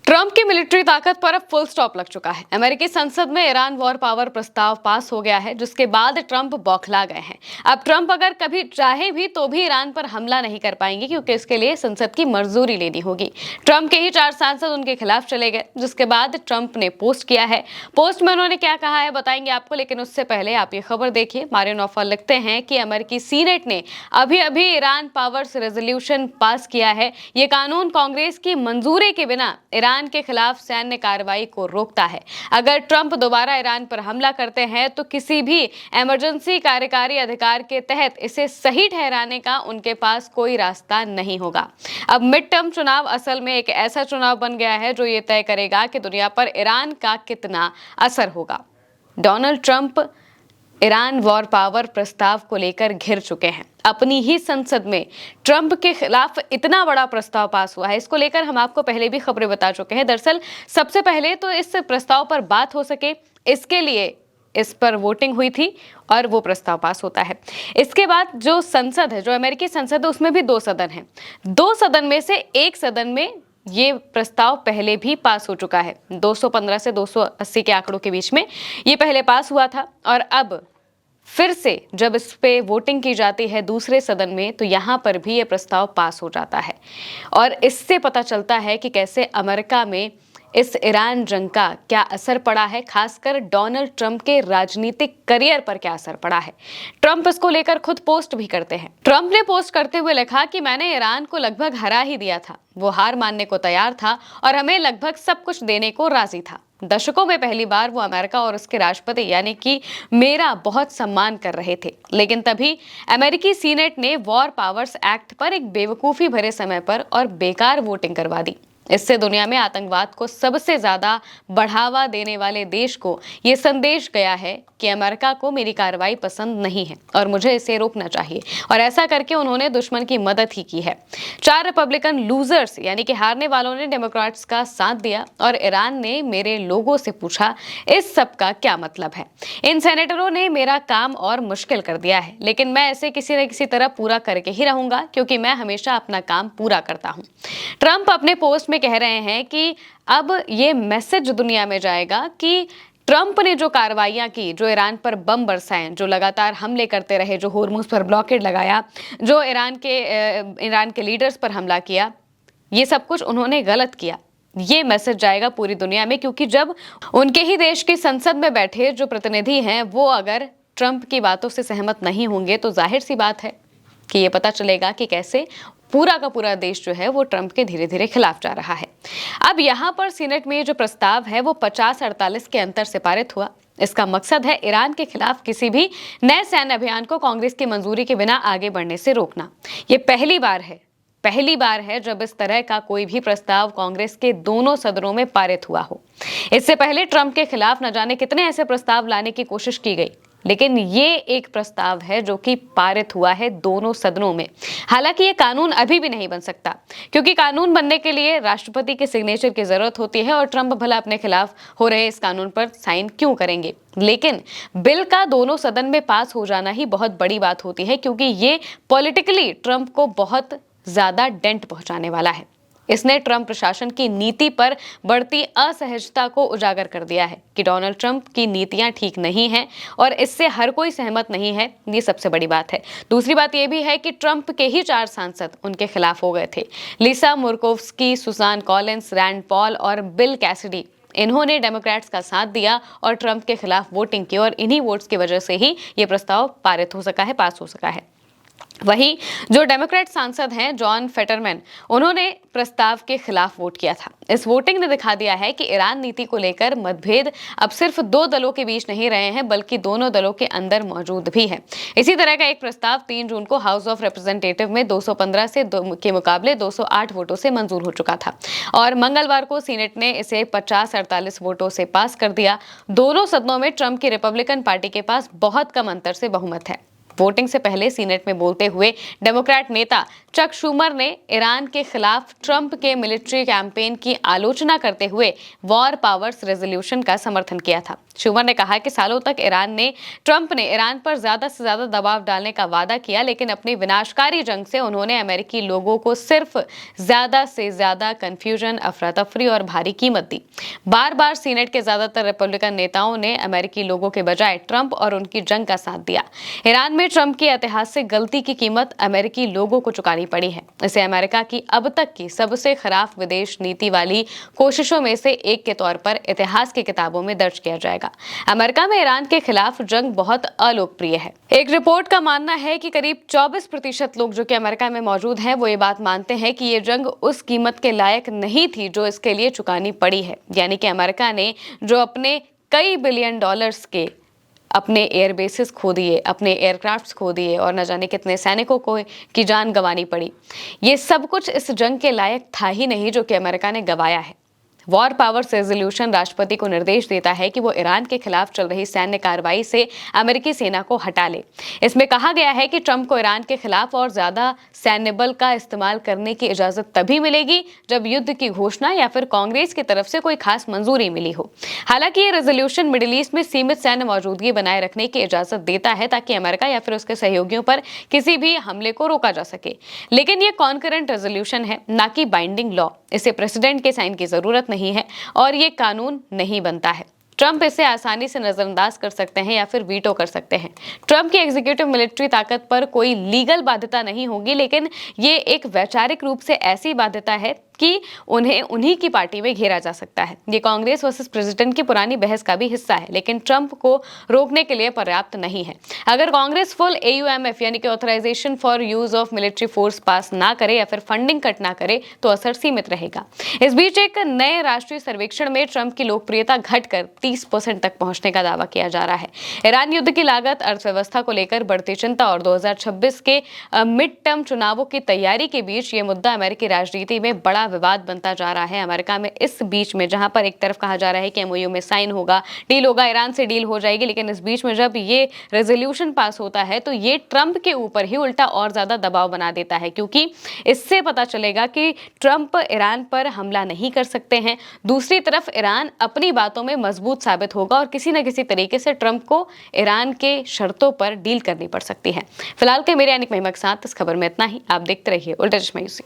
Trump की military ताकत पर अब फुल स्टॉप लग चुका है। अमेरिकी संसद में ईरान वॉर पावर प्रस्ताव पास हो गया है, जिसके बाद ट्रंप बौखला गए हैं। अब ट्रंप अगर कभी चाहे भी तो भी ईरान पर हमला नहीं कर पाएंगे, क्योंकि इसके लिए संसद की मंजूरी लेनी होगी। ट्रंप के ही 4 सांसद उनके खिलाफ चले गए, जिसके बाद ट्रंप ने पोस्ट किया है। पोस्ट में उन्होंने क्या कहा है बताएंगे आपको, लेकिन उससे पहले आप ये खबर देखिए। मारियो नौफल लिखते हैं कि अमेरिकी सीनेट ने अभी अभी ईरान पावर्स रेजोल्यूशन पास किया है। ये कानून कांग्रेस की मंजूरी के बिना ईरान के खिलाफ सैन्य कार्रवाई को रोकता है। अगर ट्रंप दोबारा ईरान पर हमला करते हैं तो किसी भी इमरजेंसी कार्यकारी अधिकार के तहत इसे सही ठहराने का उनके पास कोई रास्ता नहीं होगा। अब मिड टर्म चुनाव असल में एक ऐसा चुनाव बन गया है जो ये तय करेगा कि दुनिया पर ईरान का कितना असर होगा। Donald Trump Iran war power प्रस्ताव को लेकर घिर चुके हैं। अपनी ही संसद में ट्रंप के खिलाफ इतना बड़ा प्रस्ताव पास हुआ है। इसको लेकर हम आपको पहले भी खबरें बता चुके हैं। दरअसल सबसे पहले तो इस प्रस्ताव पर बात हो सके, इसके लिए इस पर वोटिंग हुई थी और वो प्रस्ताव पास होता है। इसके बाद जो संसद है, जो अमेरिकी संसद है, उसमें भी 2 सदन हैं। 2 सदन में से एक सदन में ये प्रस्ताव पहले भी पास हो चुका है। 215 से 280 के आंकड़ों के बीच में ये पहले पास हुआ था, और अब फिर से जब इस पे वोटिंग की जाती है दूसरे सदन में, तो यहाँ पर भी ये प्रस्ताव पास हो जाता है। और इससे पता चलता है कि कैसे अमेरिका में इस ईरान जंग का क्या असर पड़ा है, खासकर डोनाल्ड ट्रंप के राजनीतिक करियर पर क्या असर पड़ा है। ट्रंप इसको लेकर खुद पोस्ट भी करते हैं। ट्रंप ने पोस्ट करते हुए लिखा कि मैंने ईरान को लगभग हरा ही दिया था। वो हार मानने को तैयार था और हमें लगभग सब कुछ देने को राजी था। दशकों में पहली बार वो अमेरिका और उसके राष्ट्रपति यानी कि मेरा बहुत सम्मान कर रहे थे। लेकिन तभी अमेरिकी सीनेट ने वॉर पावर्स एक्ट पर एक बेवकूफ़ी भरे समय पर और बेकार वोटिंग करवा दी। इससे दुनिया में आतंकवाद को सबसे ज्यादा बढ़ावा देने वाले देश को यह संदेश गया है कि अमेरिका को मेरी कार्रवाई पसंद नहीं है और मुझे इसे रोकना चाहिए। और ऐसा करके उन्होंने दुश्मन की मदद ही की है। 4 रिपब्लिकन लूजर्स यानी कि हारने वालों ने डेमोक्रेट्स का साथ दिया और ईरान ने मेरे लोगों से पूछा इस सब का क्या मतलब है। इन सेनेटरों ने मेरा काम और मुश्किल कर दिया है, लेकिन मैं इसे किसी न किसी तरह पूरा करके ही रहूंगा, क्योंकि मैं हमेशा अपना काम पूरा करता हूं। ट्रंप अपने पोस्ट में कह रहे हैं कि अब ये मैसेज दुनिया में जाएगा कि ट्रंप ने जो कार्रवाइयां की, जो ईरान पर बम बरसाए, जो लगातार हमले करते रहे, जो होर्मुज पर ब्लॉकेड लगाया, जो ईरान के लीडर्स पर हमला किया, ये सब कुछ उन्होंने गलत किया। ये मैसेज जाएगा पूरी दुनिया में, क्योंकि जब उनके ही देश की संसद में बैठे जो प्रतिनिधि हैं वो अगर ट्रंप की बातों से सहमत नहीं होंगे, तो जाहिर सी बात है कि ये पता चलेगा कि कैसे पूरा का पूरा देश जो है वो ट्रंप के धीरे धीरे खिलाफ जा रहा है। अब यहाँ पर सीनेट में जो प्रस्ताव है वो 50-48 के अंतर से पारित हुआ। इसका मकसद है ईरान के खिलाफ किसी भी नए सैन्य अभियान को कांग्रेस की मंजूरी के बिना आगे बढ़ने से रोकना। ये पहली बार है जब इस तरह का कोई भी प्रस्ताव कांग्रेस के दोनों सदनों में पारित हुआ हो। इससे पहले ट्रंप के खिलाफ न जाने कितने ऐसे प्रस्ताव लाने की कोशिश की गई, लेकिन ये एक प्रस्ताव है जो कि पारित हुआ है दोनों सदनों में। हालांकि ये कानून अभी भी नहीं बन सकता, क्योंकि कानून बनने के लिए राष्ट्रपति के सिग्नेचर की जरूरत होती है, और ट्रंप भला अपने खिलाफ हो रहे इस कानून पर साइन क्यों करेंगे। लेकिन बिल का दोनों सदन में पास हो जाना ही बहुत बड़ी बात होती है, क्योंकि ये पॉलिटिकली ट्रंप को बहुत ज्यादा डेंट पहुंचाने वाला है। इसने ट्रंप प्रशासन की नीति पर बढ़ती असहजता को उजागर कर दिया है कि डोनाल्ड ट्रंप की नीतियां ठीक नहीं हैं, और इससे हर कोई सहमत नहीं है। ये सबसे बड़ी बात है। दूसरी बात यह भी है कि ट्रंप के ही 4 सांसद उनके खिलाफ हो गए थे। Lisa Murkowski, Susan Collins, Rand Paul और बिल कैसिडी। इन्होंने डेमोक्रेट्स का साथ दिया और ट्रंप के खिलाफ वोटिंग की, और इन्हीं वोट्स की वजह से ही ये प्रस्ताव पारित हो सका है, पास हो सका है। वहीं जो डेमोक्रेट सांसद हैं जॉन फेटरमैन, उन्होंने प्रस्ताव के खिलाफ वोट किया था। इस वोटिंग ने दिखा दिया है कि ईरान नीति को लेकर मतभेद अब सिर्फ 2 दलों के बीच नहीं रहे हैं, बल्कि दोनों दलों के अंदर मौजूद भी है। इसी तरह का एक प्रस्ताव 3 जून को हाउस ऑफ रिप्रेजेंटेटिव में 215 के मुकाबले 208 वोटों से मंजूर हो चुका था, और मंगलवार को सीनेट ने इसे 50-48 वोटों से पास कर दिया। दोनों सदनों में ट्रंप की रिपब्लिकन पार्टी के पास बहुत कम अंतर से बहुमत है। वोटिंग से पहले सीनेट में बोलते हुए डेमोक्रेट नेता चक शूमर ने ईरान के खिलाफ ट्रंप के मिलिट्री कैंपेन की आलोचना करते हुए वॉर पावर्स रेजोल्यूशन का समर्थन किया था। शूमर ने कहा कि सालों तक ट्रंप ने ईरान पर ज्यादा से ज्यादा दबाव डालने का वादा किया, लेकिन अपनी विनाशकारी जंग से उन्होंने अमेरिकी लोगों को सिर्फ ज्यादा से ज्यादा कंफ्यूजन, अफरा तफरी और भारी कीमत दी। बार बार सीनेट के ज्यादातर रिपब्लिकन नेताओं ने अमेरिकी लोगों के बजाय ट्रंप और उनकी जंग का साथ दिया। ईरान में ट्रंप की ऐतिहासिक गलती की कीमत अमेरिकी लोगों को चुकानी पड़ी है। इसे अमेरिका की अब तक की सबसे खराब विदेश नीति वाली कोशिशों में से एक के तौर पर इतिहास की किताबों में दर्ज किया जाएगा। अमेरिका में ईरान के खिलाफ जंग बहुत अलोकप्रिय है। एक रिपोर्ट का मानना है कि करीब 24% लोग जो कि अमेरिका में मौजूद हैं वो ये बात मानते हैं कि ये जंग उस कीमत के लायक नहीं थी जो इसके लिए चुकानी पड़ी है। यानी कि अमेरिका ने जो अपने कई बिलियन डॉलर्स के अपने एयर बेसिस खो दिए, अपने एयरक्राफ्ट्स खो दिए और न जाने कितने सैनिकों को की जान गंवानी पड़ी, ये सब कुछ इस जंग के लायक था ही नहीं जो कि अमेरिका ने गंवाया है। वॉर पावर्स रेजोल्यूशन राष्ट्रपति को निर्देश देता है कि वो ईरान के खिलाफ चल रही सैन्य कार्रवाई से अमेरिकी सेना को हटा ले। इसमें कहा गया है कि ट्रंप को ईरान के खिलाफ और ज्यादा सैन्य बल का इस्तेमाल करने की इजाजत तभी मिलेगी जब युद्ध की घोषणा या फिर कांग्रेस की तरफ से कोई खास मंजूरी मिली हो। हालांकि ये रेजोल्यूशन मिडिल ईस्ट में सीमित सैन्य मौजूदगी बनाए रखने की इजाजत देता है ताकि अमेरिका या फिर उसके सहयोगियों पर किसी भी हमले को रोका जा सके। लेकिन ये कॉन्करेंट रेजोल्यूशन है, ना कि बाइंडिंग लॉ। इसे प्रेसिडेंट के साइन की जरूरत नहीं है और ये कानून नहीं बनता है। ट्रंप इसे आसानी से नजरअंदाज कर सकते हैं या फिर वीटो कर सकते हैं। ट्रंप की एग्जीक्यूटिव मिलिट्री ताकत पर कोई लीगल बाध्यता नहीं होगी, लेकिन ये एक वैचारिक रूप से ऐसी बाध्यता है कि उन्हें उन्हीं की पार्टी में घेरा जा सकता है। ये कांग्रेस वर्सेस प्रेसिडेंट की पुरानी बहस का भी हिस्सा है, लेकिन ट्रंप को रोकने के लिए पर्याप्त नहीं है। अगर कांग्रेस फुल AUMF यानी कि authorization for use of military force pass ना करे या फिर फंडिंग कट ना करे तो असर सीमित रहेगा। इस बीच एक नए राष्ट्रीय सर्वेक्षण में ट्रंप की लोकप्रियता घटकर 30% तक पहुंचने का दावा किया जा रहा है। ईरान युद्ध की लागत, अर्थव्यवस्था को लेकर बढ़ती चिंता और 2026 के मिड टर्म चुनावों की तैयारी के बीच ये मुद्दा अमेरिकी राजनीति में बड़ा विवाद बनता जा रहा है। अमेरिका में इस बीच में जहां पर एक तरफ कहा जा रहा है कि MOU में साइन होगा, डील होगा, ईरान से डील हो जाएगी, लेकिन इस बीच में जब ये रेजोल्यूशन पास होता है तो ये ट्रंप के ऊपर ही उल्टा और ज्यादा दबाव बना देता है, क्योंकि इससे पता चलेगा कि ट्रंप ईरान पर हमला नहीं कर सकते हैं। दूसरी तरफ ईरान अपनी बातों में मजबूत साबित होगा और किसी न किसी तरीके से ट्रंप को ईरान के शर्तों पर डील करनी पड़ सकती है। फिलहाल के मेरे यानी महिमा के साथ इस खबर में इतना ही। आप देखते रहिए उल्टा चश्मा यूसी।